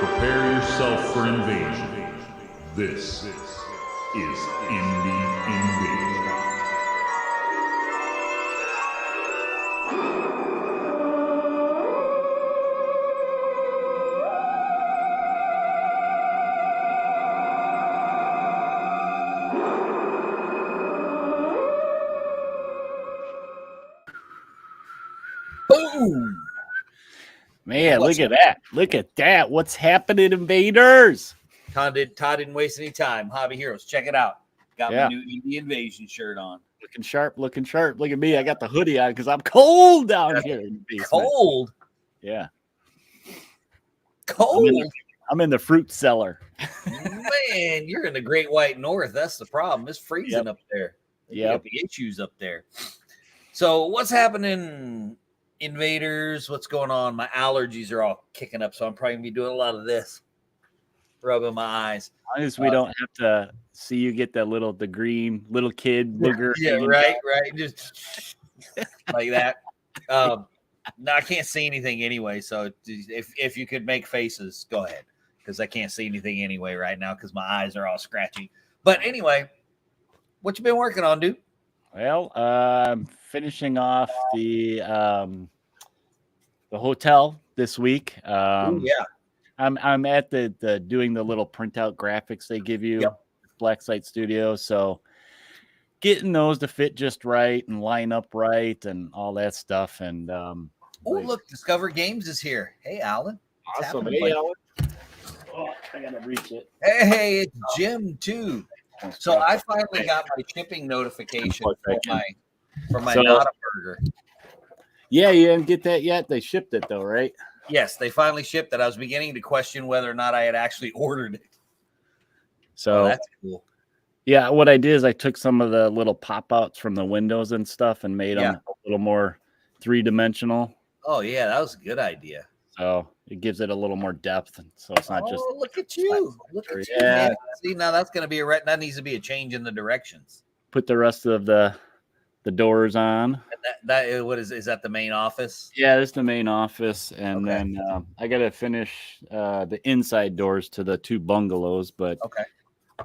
Prepare yourself for invasion. This is Indie Invasion. Boom! Man, look at that. Look at that. What's happening, invaders? Todd didn't waste any time. Hobby Heroes, check it out. Got my new Indie Invasion shirt on. Looking sharp, looking sharp. Look at me. I got the hoodie on because I'm cold down here in the basement. Cold? Yeah. Cold? I'm in the fruit cellar. Man, you're in the Great White North. That's the problem. It's freezing up there. Yeah. The issues up there. So what's happening, invaders? What's going on? My allergies are all kicking up, so I'm probably going to be doing a lot of this. Rubbing my eyes. As long as we don't have to see you get the green little kid booger. Yeah, right. Just like that. No, I can't see anything anyway. So if you could make faces, go ahead, because I can't see anything anyway right now because my eyes are all scratchy. But anyway, what you been working on, dude? Well, I'm finishing off the hotel this week. Yeah. I'm at the doing the little printout graphics they give you, Black Site Studio. So getting those to fit just right and line up right and all that stuff. And look, Discover Games is here. Hey, Alan. Awesome. Hey, Alan. Oh, I gotta reach it. Hey, it's Jim too. So I finally got my shipping notification for my Nada burger. Yeah, you didn't get that yet. They shipped it though, right? Yes, they finally shipped it. I was beginning to question whether or not I had actually ordered it. So that's cool. Yeah, what I did is I took some of the little pop-outs from the windows and stuff and made them a little more three-dimensional. Oh, yeah, that was a good idea. So it gives it a little more depth. So it's not just... look at you. Look at you, man. See, now that's going to be that needs to be a change in the directions. Put the rest of the doors on. And what is that the main office? Yeah, this is the main office. And then I got to finish the inside doors to the two bungalows. But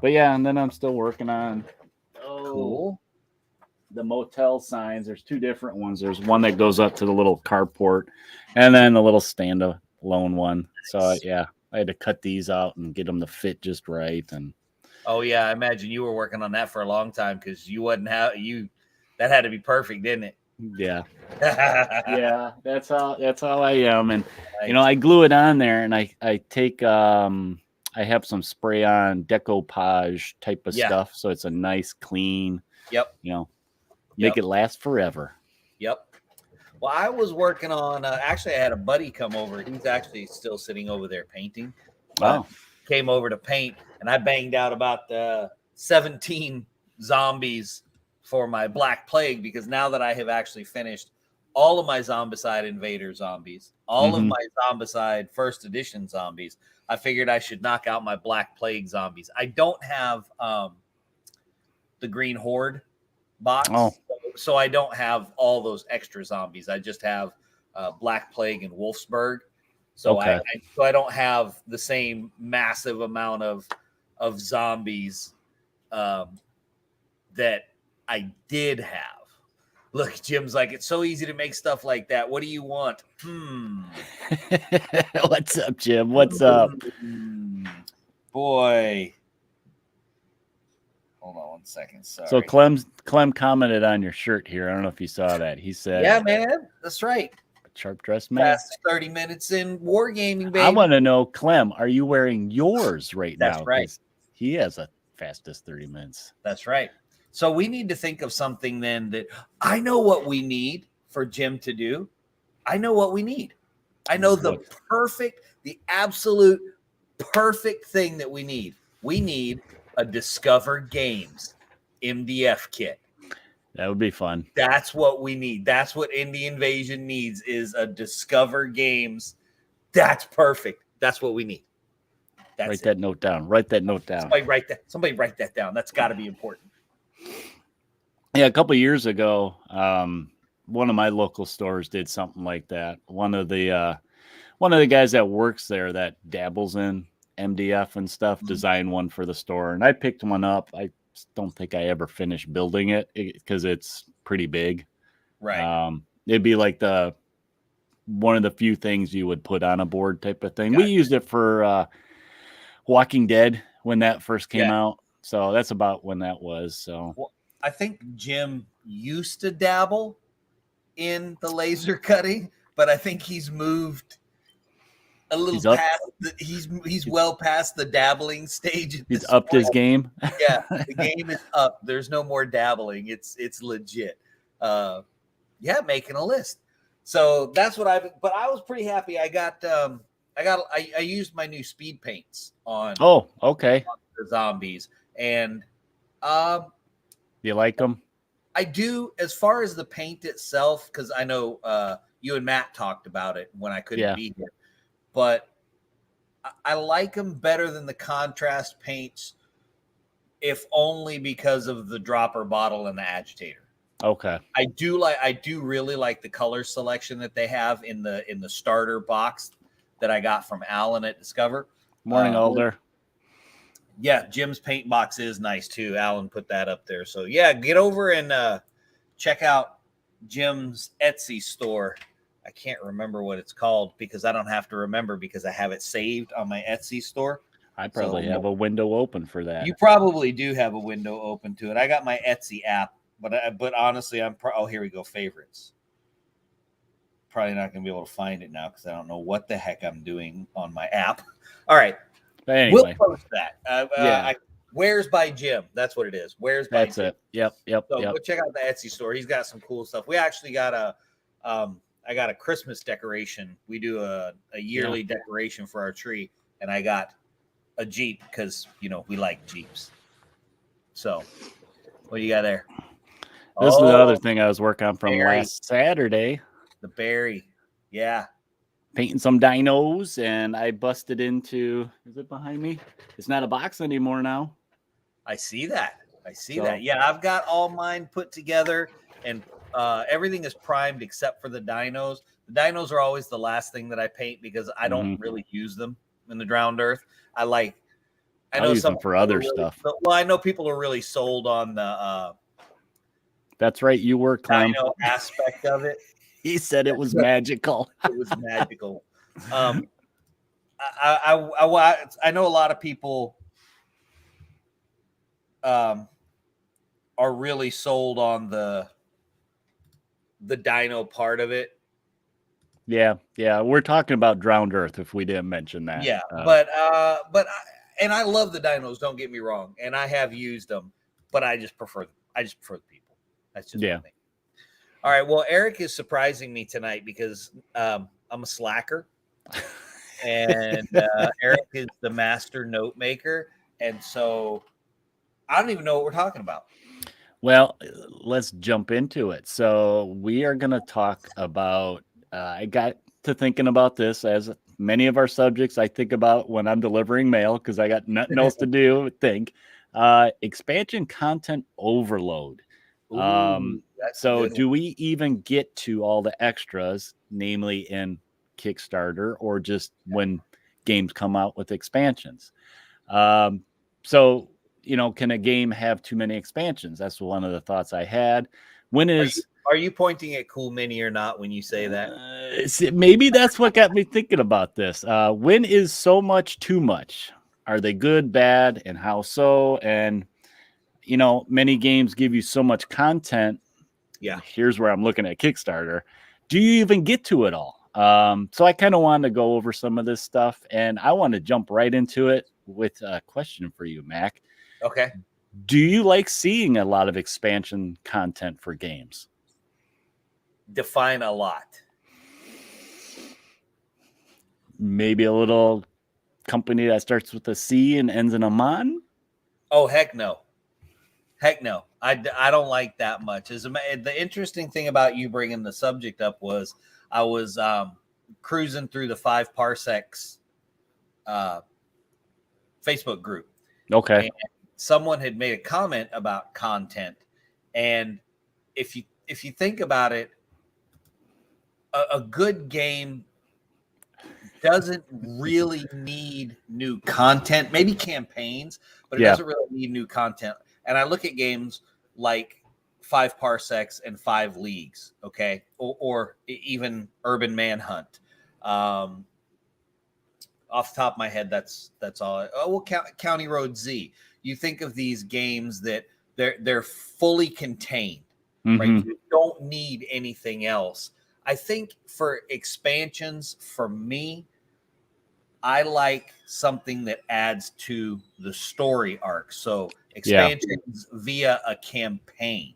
yeah, and then I'm still working on the motel signs. There's two different ones. There's one that goes up to the little carport and then the little standalone one. So I had to cut these out and get them to fit just right. And I imagine you were working on that for a long time because that had to be perfect, didn't it? Yeah. Yeah, that's how I am. And I glue it on there and I take I have some spray on decoupage type of stuff, so it's a nice clean. Make it last forever. Yep. Well, I was working on actually I had a buddy come over. He's actually still sitting over there painting. Wow. Came over to paint and I banged out about 17 zombies for my Black Plague, because now that I have actually finished all of my Zombicide Invader zombies, all of my Zombicide First Edition zombies, I figured I should knock out my Black Plague zombies. I don't have the Green Horde box, so I don't have all those extra zombies. I just have Black Plague and Wolfsburg. So I don't have the same massive amount of zombies that I did have. Look, Jim's like, it's so easy to make stuff like that. What do you want? What's up, Jim? What's up? Boy. Hold on one second. Sorry. So Clem commented on your shirt here. I don't know if you saw that. He said, yeah, man, that's right. Sharp dressed man. Fast 30 minutes in wargaming, baby. I want to know, Clem, are you wearing yours right now? That's right. He has a fastest 30 minutes. That's right. So we need to think of something then that I know what we need for Jim to do. I know what we need. I know the absolute perfect thing that we need. We need a Discover Games MDF kit. That would be fun. That's what we need. That's what Indie Invasion needs, is a Discover Games. That's perfect. That's what we need. Write that note down. Somebody write that down. That's got to be important. Yeah, a couple of years ago, one of my local stores did something like that. One of the one of the guys that works there that dabbles in MDF and stuff designed one for the store, and I picked one up. I don't think I ever finished building it because it's pretty big. Right. It'd be like one of the few things you would put on a board type of thing. Gotcha. We used it for Walking Dead when that first came out. So that's about when that was. So well, I think Jim used to dabble in the laser cutting, but I think he's moved a little past. He's well past the dabbling stage. He's upped his game. Yeah, the game is up. There's no more dabbling. It's legit. Making a list. So that's what but I was pretty happy. I used my new speed paints on. Oh, okay. On the zombies, and you like them? I do. As far as the paint itself, because I know you and Matt talked about it when I couldn't be here, but I like them better than the contrast paints, if only because of the dropper bottle and the agitator. Okay. I do really like the color selection that they have in the starter box that I got from Alan at Discover. Morning, Alder. Yeah, Jim's paint box is nice too. Alan put that up there. So yeah, get over and check out Jim's Etsy store. I can't remember what it's called because I don't have to remember because I have it saved on my Etsy store. I probably have a window open for that. You probably do have a window open to it. I got my Etsy app. But honestly, here we go. Favorites. Probably not going to be able to find it now because I don't know what the heck I'm doing on my app. All right. But anyway. We'll post that. Where's by Jim? That's what it is. Where's by That's Jim? It. Yep. So go check out the Etsy store. He's got some cool stuff. We actually got I got a Christmas decoration. We do a yearly decoration for our tree, and I got a Jeep because we like Jeeps. So what do you got there? This is the other thing I was working on from last Saturday. The berry. Yeah. Painting some dinos, and I busted into, is it behind me? It's not a box anymore now. I see that. Yeah, I've got all mine put together, and everything is primed except for the dinos. The dinos are always the last thing that I paint because I don't really use them in the drowned earth. I know use them for other stuff. Well, I know people are really sold on the that's right. You were Clem. Dino aspect of it. He said it was magical. It was magical. I know a lot of people are really sold on the dino part of it. Yeah. We're talking about drowned earth if we didn't mention that. Yeah, and I love the dinos. Don't get me wrong, and I have used them, but I just prefer the people. That's just the thing. All right. Well, Eric is surprising me tonight because I'm a slacker, and Eric is the master note maker, and so I don't even know what we're talking about. Well, let's jump into it. So we are going to talk about. I got to thinking about this as many of our subjects I think about when I'm delivering mail because I got nothing else to do. Expansion content overload. So do we even get to all the extras, namely in Kickstarter or just when games come out with expansions? So, can a game have too many expansions? That's one of the thoughts I had. Are you pointing at Cool Mini or not when you say that? Maybe that's what got me thinking about this. When is so much too much? Are they good, bad, and how so? And many games give you so much content. Yeah. Here's where I'm looking at Kickstarter. Do you even get to it all? So I kind of wanted to go over some of this stuff, and I want to jump right into it with a question for you, Mac. Okay. Do you like seeing a lot of expansion content for games? Define a lot. Maybe a little company that starts with a C and ends in a mon? Oh, heck no. I don't like that much. The interesting thing about you bringing the subject up was I was cruising through the 5 Parsecs Facebook group. Okay. And someone had made a comment about content, and if you think about it, a good game doesn't really need new content, maybe campaigns, but it doesn't really need new content. And I look at games like 5 Parsecs and 5 Leagues, okay, or even Urban Manhunt. Off the top of my head, that's all. Oh, well, County Road Z. You think of these games that they're fully contained, right? You don't need anything else. I think for expansions, for me, I like something that adds to the story arc. So expansions via a campaign,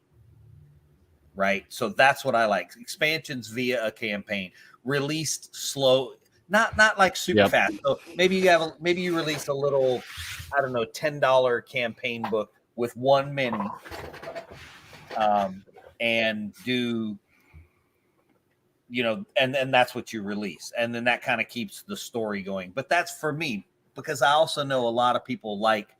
right? So that's what I like. Expansions via a campaign, released slow, not like super fast. So maybe you release a little, I don't know, $10 campaign book with 1 mini, and do, and that's what you release, and then that kind of keeps the story going. But that's for me, because I also know a lot of people like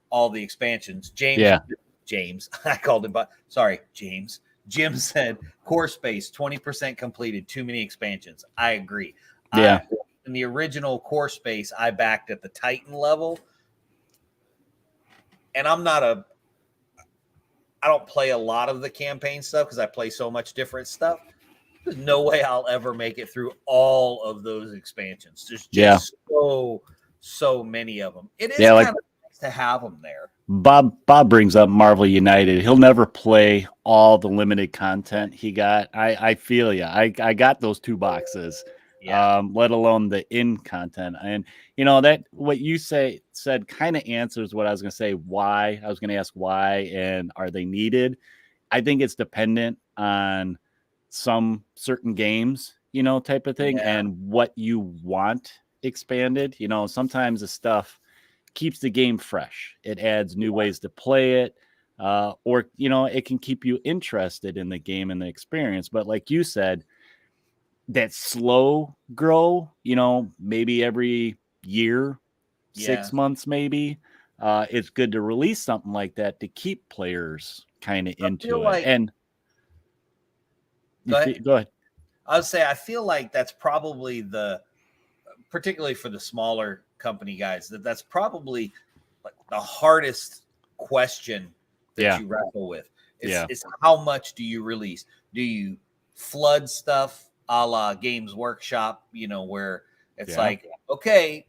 all the expansions. James, I called him, but sorry, James. Jim said core space 20% completed, too many expansions. I agree. In the original core space, I backed at the Titan level, and I don't play a lot of the campaign stuff because I play so much different stuff. There's no way I'll ever make it through all of those expansions. There's just so many of them. It is kind of nice to have them there. Bob brings up Marvel United. He'll never play all the limited content he got. I feel you. I got those 2 boxes, let alone the in content. And that what you said kind of answers what I was going to say. Why I was going to ask why and are they needed? I think it's dependent on some certain games, type of thing, and what you want expanded. Sometimes the stuff keeps the game fresh. It adds new ways to play it, or it can keep you interested in the game and the experience. But like you said, that slow grow, maybe every year, 6 months, maybe. It's good to release something like that to keep players kind of into it. And go ahead. I would say I feel like that's probably particularly for the smaller company guys, that's probably like the hardest question that you wrestle with. It's how much do you release? Do you flood stuff a la Games Workshop, where it's like, okay,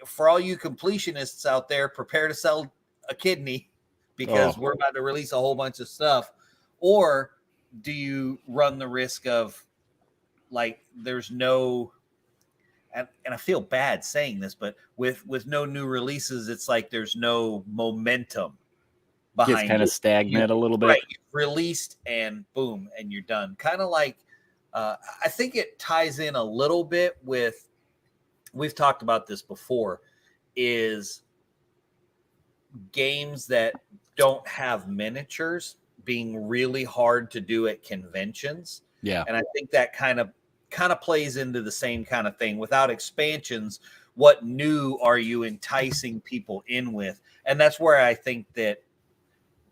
for all you completionists out there, prepare to sell a kidney because we're about to release a whole bunch of stuff? Or do you run the risk of, like, there's no, and I feel bad saying this, but with no new releases, it's like there's no momentum behind it. It's kind of stagnant a little bit. Right. You've released and boom, and you're done. Kind of like, I think it ties in a little bit with, we've talked about this before, is games that don't have miniatures being really hard to do at conventions. And I think that kind of plays into the same kind of thing. Without expansions, what new are you enticing people in with? And that's where I think that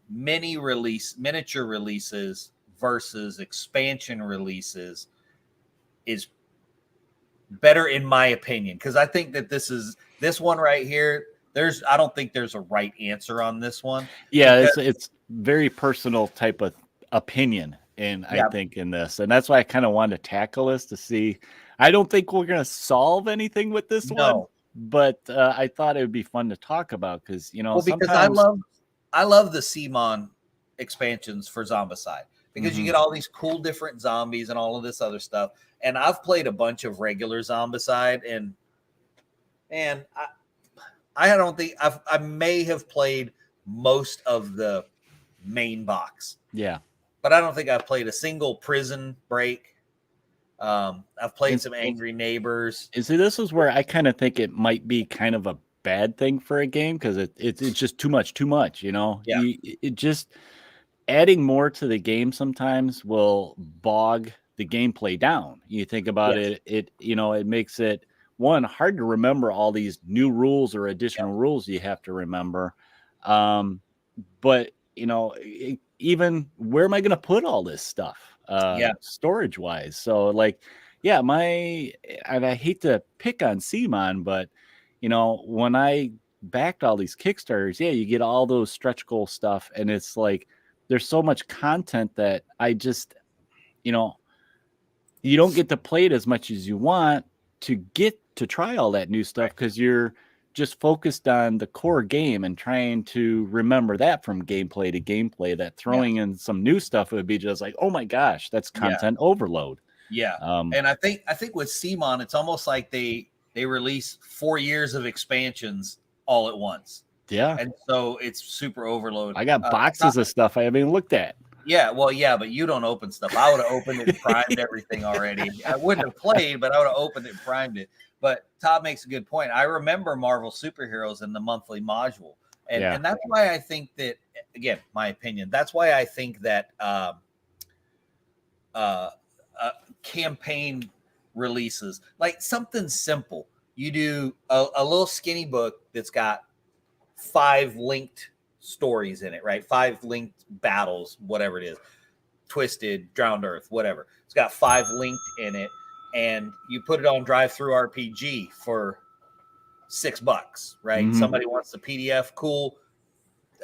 miniature releases versus expansion releases is better, in my opinion, because I think that this one right here, I don't think there's a right answer on this one. It's very personal type of opinion. And I think in this, and that's why I kind of wanted to tackle this to see. I don't think we're going to solve anything with this one, but I thought it would be fun to talk about because, because I love the CMON expansions for Zombicide because you get all these cool different zombies and all of this other stuff. And I've played a bunch of regular Zombicide, and I don't think I may have played most of the main box. But I don't think I've played a single Prison Break. I've played some Angry Neighbors. And see, this is where I kind of think it might be kind of a bad thing for a game because it's just too much. It just adding more to the game sometimes will bog the gameplay down. You think about it, it makes it hard to remember all these new rules or additional rules you have to remember. But even where am I going to put all this stuff storage wise? So like Yeah, and I hate to pick on Simon, but when I backed all these Kickstarters, yeah, you get all those stretch goal stuff, and it's like there's so much content that I just, you don't get to play it as much as you want to get to try all that new stuff because you're just focused on the core game and trying to remember that from gameplay to gameplay. That throwing in some new stuff would be just like, oh my gosh, that's content overload. Yeah. And I think with Simon, it's almost like they release 4 years of expansions all at once. Yeah. And so it's super overload. I got boxes of stuff I haven't even looked at. Yeah, well, yeah, but you don't open stuff. I would have opened it and primed everything already. I wouldn't have played, but I would have opened it and primed it. But Todd makes a good point. I remember Marvel Superheroes in the monthly module. And that's why I think that, again, my opinion, that's why I think that campaign releases, like something simple. You do a little skinny book that's got 5 linked stories in it, right? 5 linked battles, whatever it is, Twisted, Drowned Earth, whatever. It's got 5 linked in it, and you put it on Drive-Thru RPG for $6, right? Mm-hmm. Somebody wants the PDF, cool.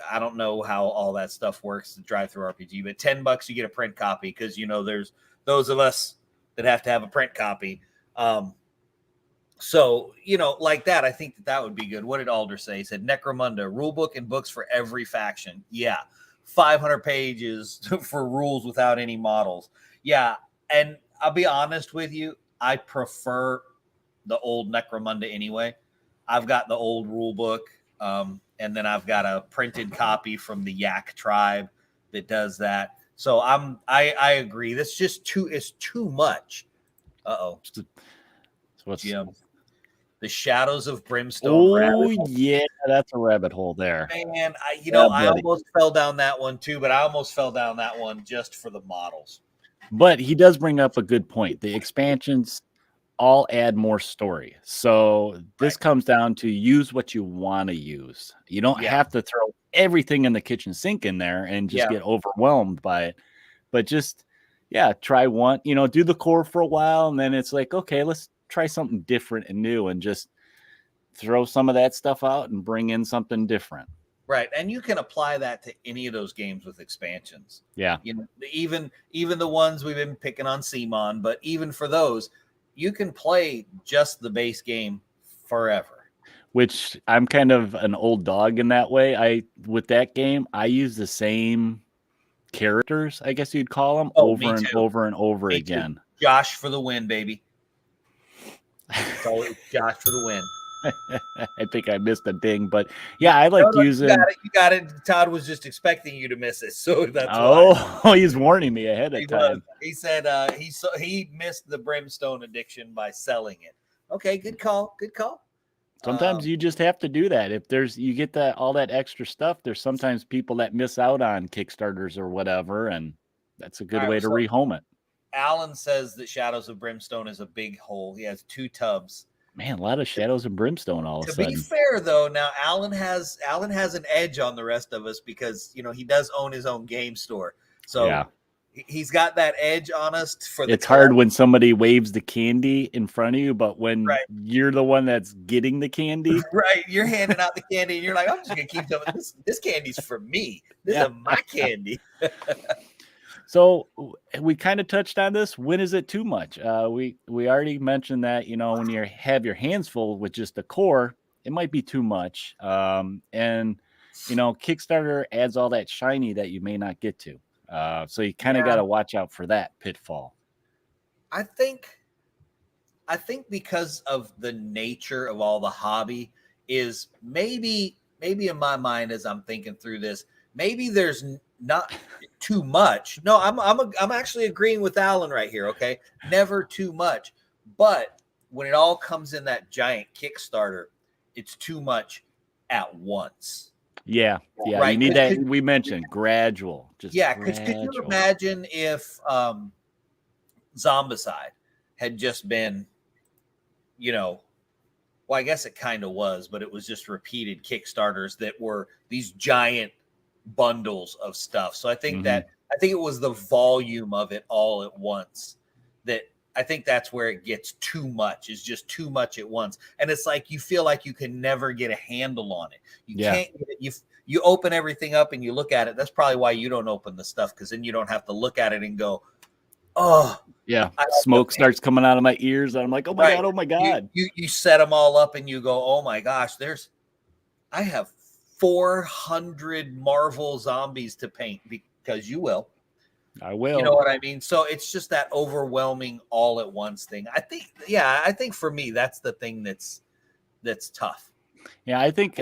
I don't know how all that stuff works, the Drive-Thru RPG, but $10 you get a print copy because there's those of us that have to have a print copy. So, like that, I think that would be good. What did Alder say? He said, Necromunda, rule book and books for every faction. Yeah. 500 pages for rules without any models. Yeah. And I'll be honest with you, I prefer the old Necromunda anyway. I've got the old rule book, and then I've got a printed copy from the Yak tribe that does that. So I agree. That's just too much. Uh-oh. So what's Jim? The Shadows of Brimstone. Oh, yeah, that's a rabbit hole there. Man, I almost fell down that one too, but I almost fell down that one just for the models. But he does bring up a good point. The expansions all add more story. So this comes down to use what you want to use. You don't have to throw everything in the kitchen sink in there and just get overwhelmed by it. But just, try one, do the core for a while. And then it's like, okay, let's try something different and new and just throw some of that stuff out and bring in something different. Right. And you can apply that to any of those games with expansions. Yeah. Even the ones we've been picking on Simon, but even for those, you can play just the base game forever. Which I'm kind of an old dog in that way. With that game, I use the same characters, I guess you'd call them, over and over and over again. Josh for the win, baby. It's always Josh for the win. I think I missed a ding, but I like using. You got it. Todd was just expecting you to miss it, so that's why. He's warning me ahead of time. He said he missed the Brimstone addiction by selling it. Okay, good call. Good call. Sometimes you just have to do that. If you get all that extra stuff, there's sometimes people that miss out on Kickstarters or whatever, and that's a good way to rehome it. Alan says that Shadows of Brimstone is a big hole. He has 2 tubs. Man, a lot of Shadows of Brimstone all of a sudden. To be fair, though, now Alan has an edge on the rest of us because he does own his own game store, so he's got that edge on us. It's hard when somebody waves the candy in front of you, but when you're the one that's getting the candy, right? You're handing out the candy, and you're like, "I'm just gonna keep some of this. This candy's for me. This is my candy." So we kind of touched on this. When is it too much? We already mentioned that, when you have your hands full with just the core, it might be too much. And Kickstarter adds all that shiny that you may not get to. So you kind of got to watch out for that pitfall. I think because of the nature of all the hobby is maybe in my mind as I'm thinking through this, maybe there's not too much. No, I'm actually agreeing with Alan right here. Okay, never too much. But when it all comes in that giant Kickstarter, it's too much at once. Yeah. Right? You need that. We mentioned gradual. Could you imagine if Zombicide had just been, well, I guess it kind of was, but it was just repeated Kickstarters that were these giant bundles of stuff. So I think it was the volume of it all at once that I think that's where it gets too much. It's just too much at once. And it's like you feel like you can never get a handle on it. You can't get it. You open everything up and you look at it. That's probably why you don't open the stuff, because then you don't have to look at it and go, oh. Yeah, smoke starts coming out of my ears. And I'm like, oh my God, oh my God. You set them all up and you go, oh my gosh, I have 400 Marvel zombies to paint, because you will. I will. You know what I mean? So it's just that overwhelming all at once thing. I think for me, that's the thing that's tough. Yeah, I think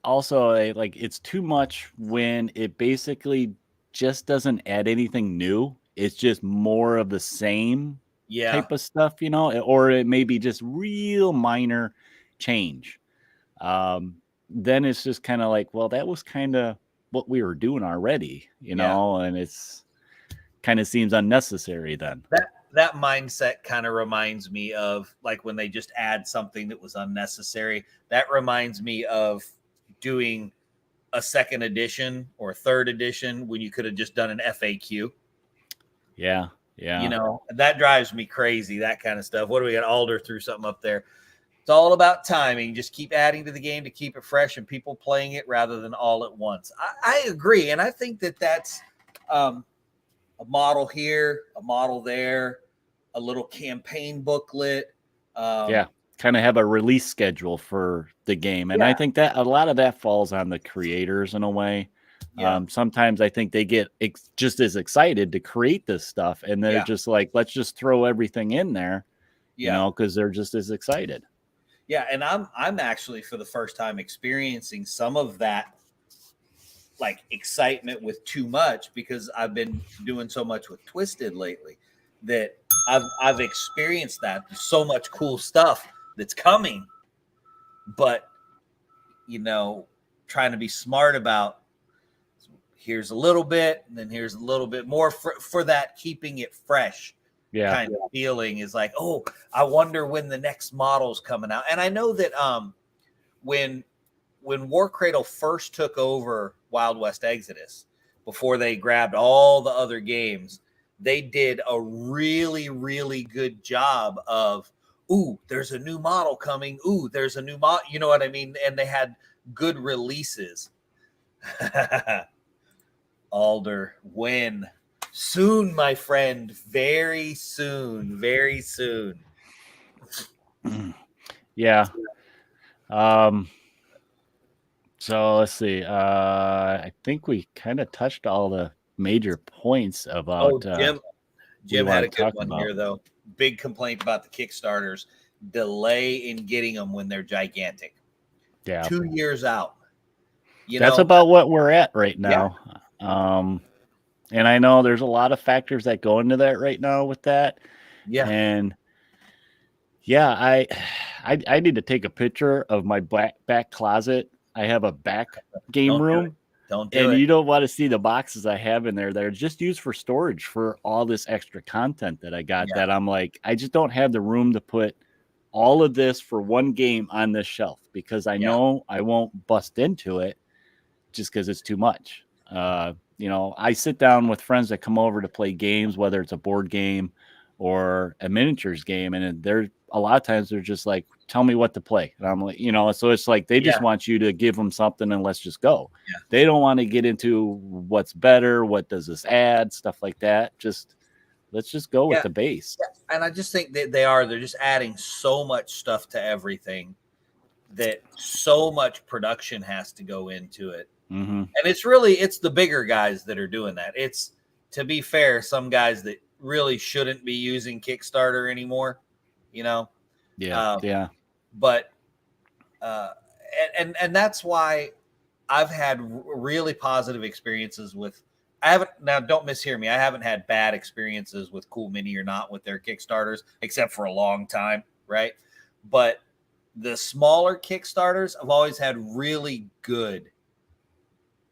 also like it's too much when it basically just doesn't add anything new. It's just more of the same type of stuff, you know, or it may be just real minor change. Then it's just kind of like, well, that was kind of what we were doing already, you know, and it's kind of seems unnecessary then. That mindset kind of reminds me of like when they just add something that was unnecessary. That reminds me of doing a second edition or third edition when you could have just done an FAQ. Yeah. You know, that drives me crazy, that kind of stuff. What do we got? Alder threw something up there. It's all about timing. Just keep adding to the game to keep it fresh and people playing it rather than all at once. I agree. And I think that's a model here, a model there, a little campaign booklet. Kind of have a release schedule for the game. And I think that a lot of that falls on the creators in a way. Sometimes I think they get just as excited to create this stuff, and they're just like, let's just throw everything in there, you know, because they're just as excited. Yeah, and I'm actually for the first time experiencing some of that like excitement with too much, because I've been doing so much with Twisted lately that I've experienced that. There's so much cool stuff that's coming, but you know, trying to be smart about here's a little bit and then here's a little bit more for that keeping it fresh kind of feeling is like, oh, I wonder when the next model's coming out. And I know that when War Cradle first took over Wild West Exodus, before they grabbed all the other games, they did a really, really good job of, ooh, there's a new model coming. Ooh, there's a new model. You know what I mean? And they had good releases. Alder, when? Soon, my friend. Very soon. Very soon. Yeah. So let's see. I think we kind of touched all the major points about. Jim had a good one here, though. Big complaint about the Kickstarters. Delay in getting them when they're gigantic. Yeah. 2 years out. That's about what we're at right now. And I know there's a lot of factors that go into that right now with that. Yeah. And I need to take a picture of my back closet. I have a back game room. Don't do it. And you don't want to see the boxes I have in there. They're just used for storage for all this extra content that I got that I'm like, I just don't have the room to put all of this for one game on this shelf, because I know I won't bust into it just because it's too much. You know, I sit down with friends that come over to play games, whether it's a board game or a miniatures game. And a lot of times they're just like, tell me what to play. And I'm like, you know, so it's like, they just want you to give them something and let's just go. Yeah. They don't want to get into what's better. What does this add? Stuff like that. Let's just go with the base. Yeah. And I just think that they're just adding so much stuff to everything that so much production has to go into it. Mm-hmm. And it's the bigger guys that are doing that. It's, to be fair, some guys that really shouldn't be using Kickstarter anymore, you know? Yeah. But, and that's why I've had really positive experiences with, now don't mishear me, I haven't had bad experiences with Cool Mini or not with their Kickstarters, except for a long time, right? But the smaller Kickstarters, I've always had really good,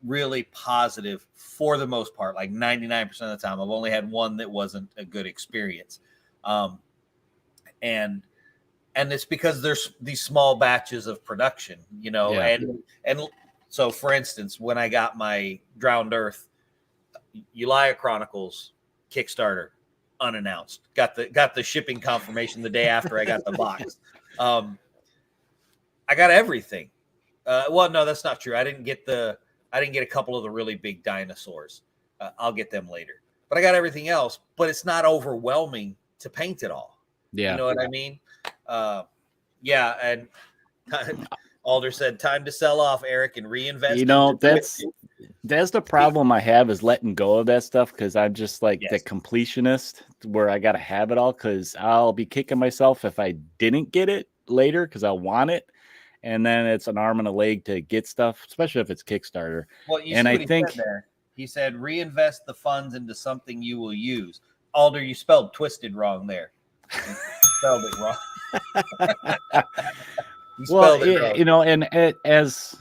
really positive for the most part, like 99% of the time. I've only had one that wasn't a good experience. And it's because there's these small batches of production, you know, and so for instance, when I got my Drowned Earth Ulia Chronicles Kickstarter, unannounced. Got the shipping confirmation the day after I got the box. I got everything. Well, no, that's not true. I didn't get a couple of the really big dinosaurs. I'll get them later. But I got everything else. But it's not overwhelming to paint it all. Yeah, you know what I mean. Yeah, and Alder said, "Time to sell off, Eric, and reinvest." You know, that's the problem I have is letting go of that stuff because I'm just like the completionist where I got to have it all because I'll be kicking myself if I didn't get it later because I want it. And then it's an arm and a leg to get stuff, especially if it's Kickstarter. Well, you see what he said there. He said, reinvest the funds into something you will use. Alder, you spelled twisted wrong there. You spelled it wrong. You know, and as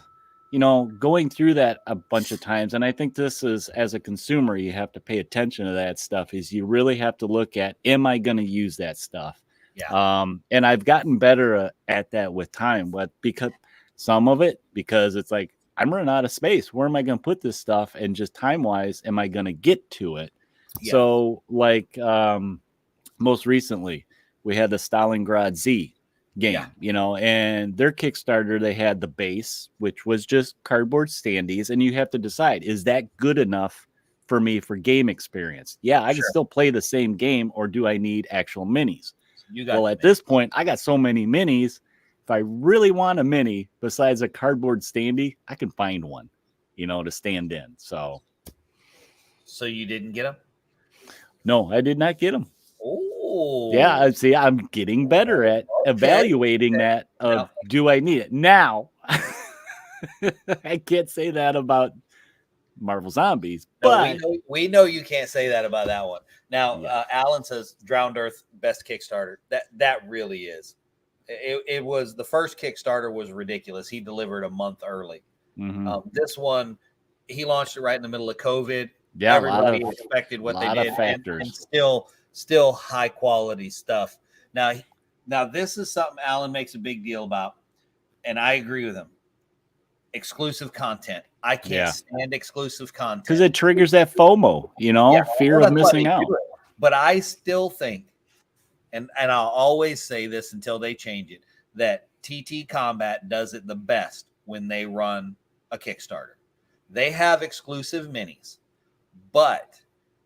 you know, going through that a bunch of times, and I think this is, as a consumer, you have to pay attention to that stuff, is you really have to look at, am I going to use that stuff? Yeah. And I've gotten better at that with time, but because it's like, I'm running out of space. Where am I going to put this stuff? And just time-wise, am I going to get to it? Yeah. So, like, most recently, we had the Stalingrad Z game, you know, and their Kickstarter, they had the base, which was just cardboard standees, and you have to decide, is that good enough for me for game experience? Yeah, I can still play the same game, or do I need actual minis? Well, at this point, I got so many minis. If I really want a mini, besides a cardboard standee, I can find one, you know, to stand in. So you didn't get them? No, I did not get them. Oh, yeah. See, I'm getting better at evaluating that. Do I need it now? I can't say that about Marvel Zombies, but we know you can't say that about that one. Now, Alan says Drowned Earth best Kickstarter. That really is. It was the first Kickstarter was ridiculous. He delivered a month early. Mm-hmm. This one, he launched it right in the middle of COVID. Yeah, everybody expected what they did, and still high quality stuff. Now this is something Alan makes a big deal about, and I agree with him. Exclusive content. I can't stand exclusive content because it triggers that FOMO, you know, fear of missing out. But I still think, and I'll always say this until they change it, that TT Combat does it the best when they run a Kickstarter. They have exclusive minis, but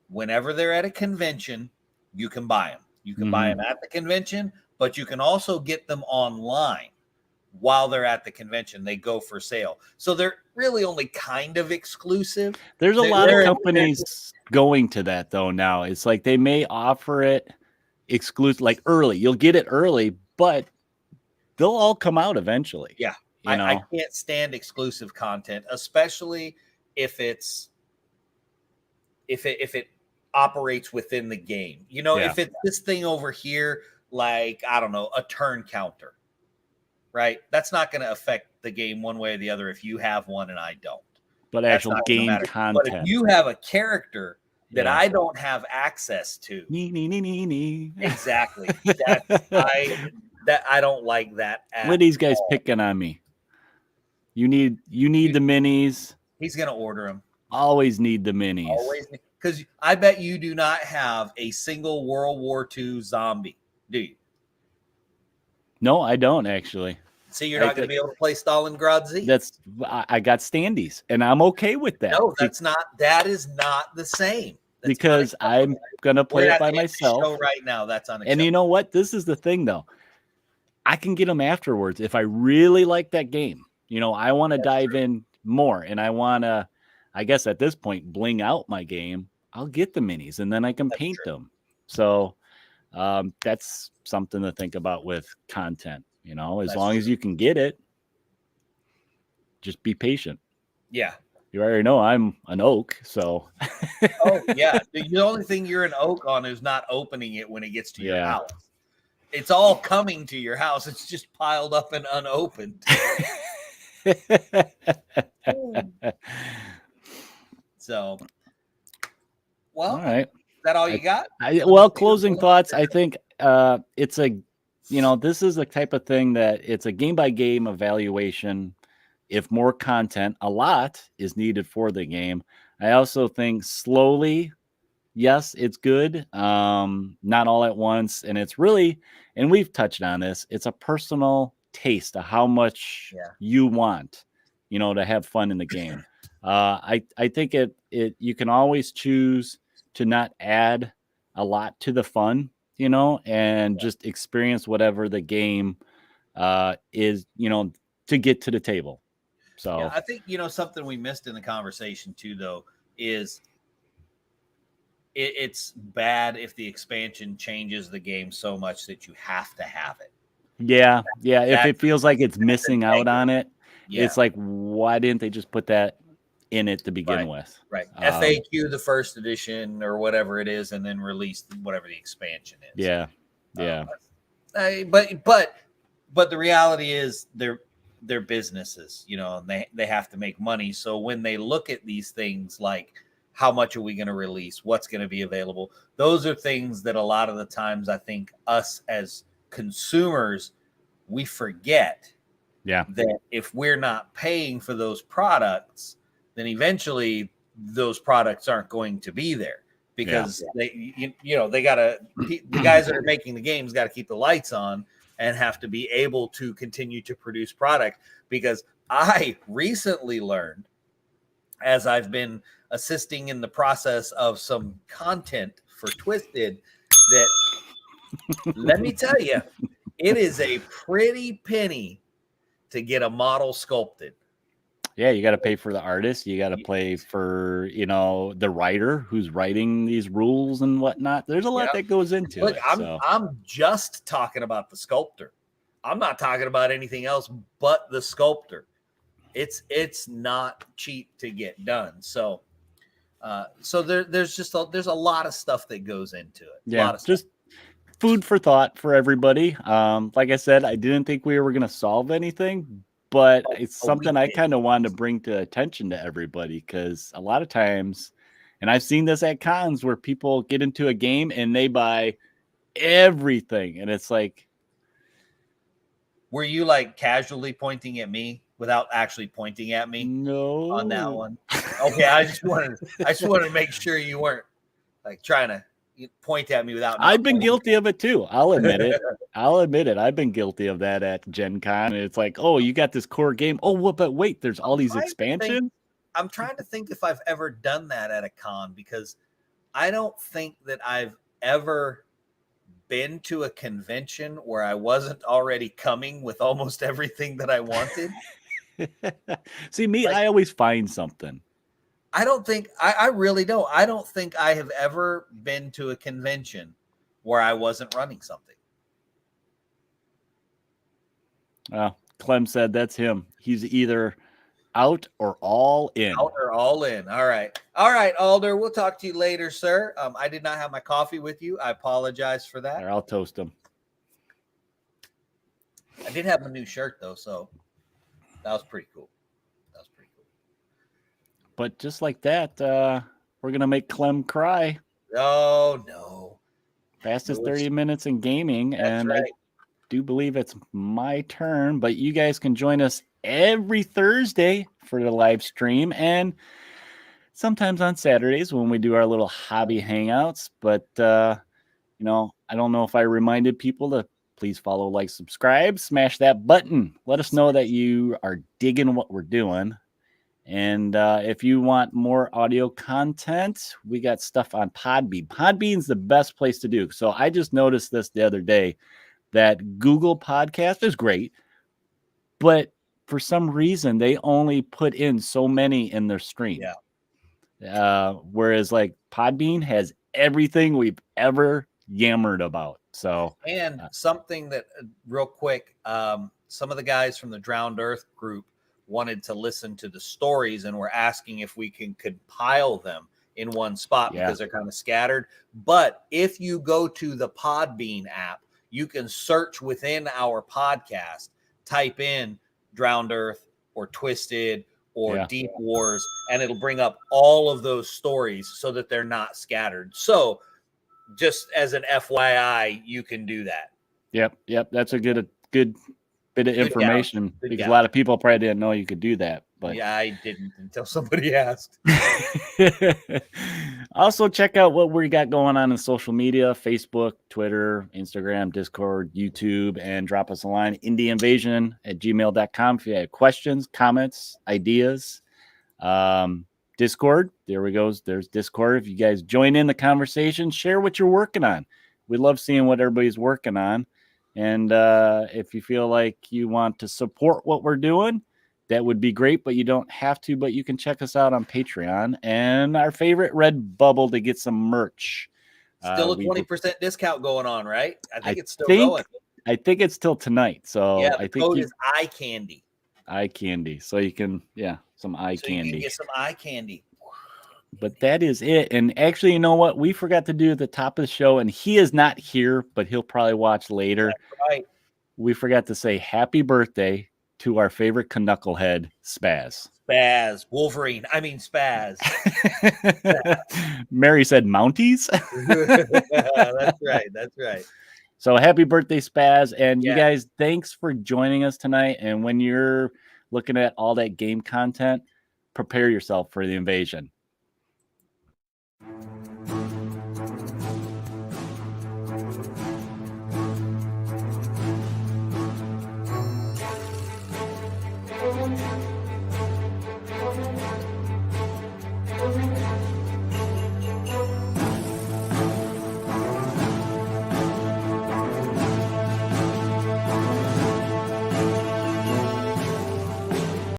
whenever they're at a convention, you can buy them. You can buy them at the convention, but you can also get them online while they're at the convention. They go for sale. So they're really only kind of exclusive. There's a lot of companies going to that, though, now. It's like they may offer it exclusive, like early. You'll get it early, but they'll all come out eventually. Yeah. I can't stand exclusive content, especially if it operates within the game. You know, if it's this thing over here, like, I don't know, a turn counter, right? That's not going to affect the game one way or the other if you have one and I don't. But actual game content. But if you have a character that I don't have access to, exactly. I don't like that. What are these guys picking on me? You need the minis. He's gonna order them. Always need the minis. Always, because I bet you do not have a single World War II zombie, do you? No, I don't actually. See, you're not going to be able to play Stalingrad Z. I got standees, and I'm okay with that. No, that is not the same. Because I'm gonna play it by myself. Show right now, that's unacceptable. And you know what? This is the thing, though. I can get them afterwards if I really like that game. You know, I want to dive in more, and I want to, I guess at this point, bling out my game. I'll get the minis, and then I can paint them. So that's something to think about with content. You know, as long as you can get it, just be patient. Yeah. You already know I'm an oak, so. Oh, yeah. The only thing you're an oak on is not opening it when it gets to your house. It's all coming to your house. It's just piled up and unopened. So, well, all right. Is that all you got? Closing thoughts. I think it's this is the type of thing that it's a game by game evaluation. If more content, a lot is needed for the game. I also think slowly yes, it's good. Not all at once. And it's really, and we've touched on this, it's a personal taste of how much you want, to have fun in the game. I think you can always choose to not add a lot to the fun, and just experience whatever the game is, to get to the table. So yeah, I think something we missed in the conversation too, though, is it's bad if the expansion changes the game so much that you have to have it. Yeah. If it feels like it's missing out on it, it's like, why didn't they just put that in it to begin with? Right. FAQ the first edition or whatever it is, and then release whatever the expansion is. Yeah. But the reality is they're businesses, and they have to make money. So when they look at these things like how much are we going to release, what's going to be available, those are things that a lot of the times I think us as consumers, we forget that if we're not paying for those products, then eventually those products aren't going to be there because they gotta, the guys that are making the games got to keep the lights on and have to be able to continue to produce product. Because I recently learned, as I've been assisting in the process of some content for Twisted, that let me tell you, it is a pretty penny to get a model sculpted. Yeah, you got to pay for the artist. You got to pay for, the writer who's writing these rules and whatnot. There's a lot that goes into it. I'm just talking about the sculptor. I'm not talking about anything else but the sculptor. It's not cheap to get done. So there's a lot of stuff that goes into it. Yeah, just food for thought for everybody. Like I said, I didn't think we were going to solve anything, but it's something I kind of wanted to bring to attention to everybody, because a lot of times, and I've seen this at cons where people get into a game and they buy everything, and it's like, were you like casually pointing at me without actually pointing at me? No, on that one. Okay, I just wanted to make sure you weren't like trying to point at me without. I've been guilty of it too. I'll admit it. I've been guilty of that at Gen Con. It's like, oh, you got this core game. Oh, well, but wait, there's all these expansions. I'm trying to think if I've ever done that at a con, because I don't think that I've ever been to a convention where I wasn't already coming with almost everything that I wanted. See, me, I always find something. I don't think I really don't. I don't think I have ever been to a convention where I wasn't running something. Clem said that's him. He's either out or all in. Out or all in. All right, Alder. We'll talk to you later, sir. I did not have my coffee with you. I apologize for that. I'll toast him. I did have a new shirt though, so that was pretty cool. But just like that, we're going to make Clem cry. Oh, no. Fastest 30 minutes in gaming. And right. I do believe it's my turn. But you guys can join us every Thursday for the live stream. And sometimes on Saturdays when we do our little hobby hangouts. But, I don't know if I reminded people to please follow, like, subscribe, smash that button. Let us know that you are digging what we're doing. And if you want more audio content, we got stuff on Podbean. Podbean's the best place to do. So I just noticed this the other day, that Google Podcast is great, but for some reason they only put in so many in their stream. Yeah. Whereas like Podbean has everything we've ever yammered about. So and something that real quick, some of the guys from the Drowned Earth group wanted to listen to the stories and we're asking if we can compile them in one spot because they're kind of scattered. But if you go to the Podbean app, you can search within our podcast, type in Drowned Earth or Twisted or Deep Wars, and it'll bring up all of those stories so that they're not scattered. So just as an FYI, you can do that. Yep. That's a good bit of information because a lot of people probably didn't know you could do that. But yeah, I didn't until somebody asked. Also, check out what we got going on in social media: Facebook, Twitter, Instagram, Discord, YouTube, and drop us a line, indieinvasion@gmail.com, if you have questions, comments, ideas. Discord, there we go. There's Discord. If you guys join in the conversation, share what you're working on. We love seeing what everybody's working on. And if you feel like you want to support what we're doing, that would be great, but you don't have to. But you can check us out on Patreon and our favorite Redbubble to get some merch. Still a 20% discount going on, right? I think it's still going. I think it's till tonight. So yeah, I think code is eye candy. Eye candy. So you can, some eye so candy. You can get some eye candy. But that is it. And actually, you know what? We forgot to do at the top of the show, and he is not here, but he'll probably watch later. That's right. We forgot to say happy birthday to our favorite knucklehead, Spaz. Spaz. Wolverine. I mean, Spaz. Mary said Mounties. That's right. That's right. So happy birthday, Spaz. And you guys, thanks for joining us tonight. And when you're looking at all that game content, prepare yourself for the invasion.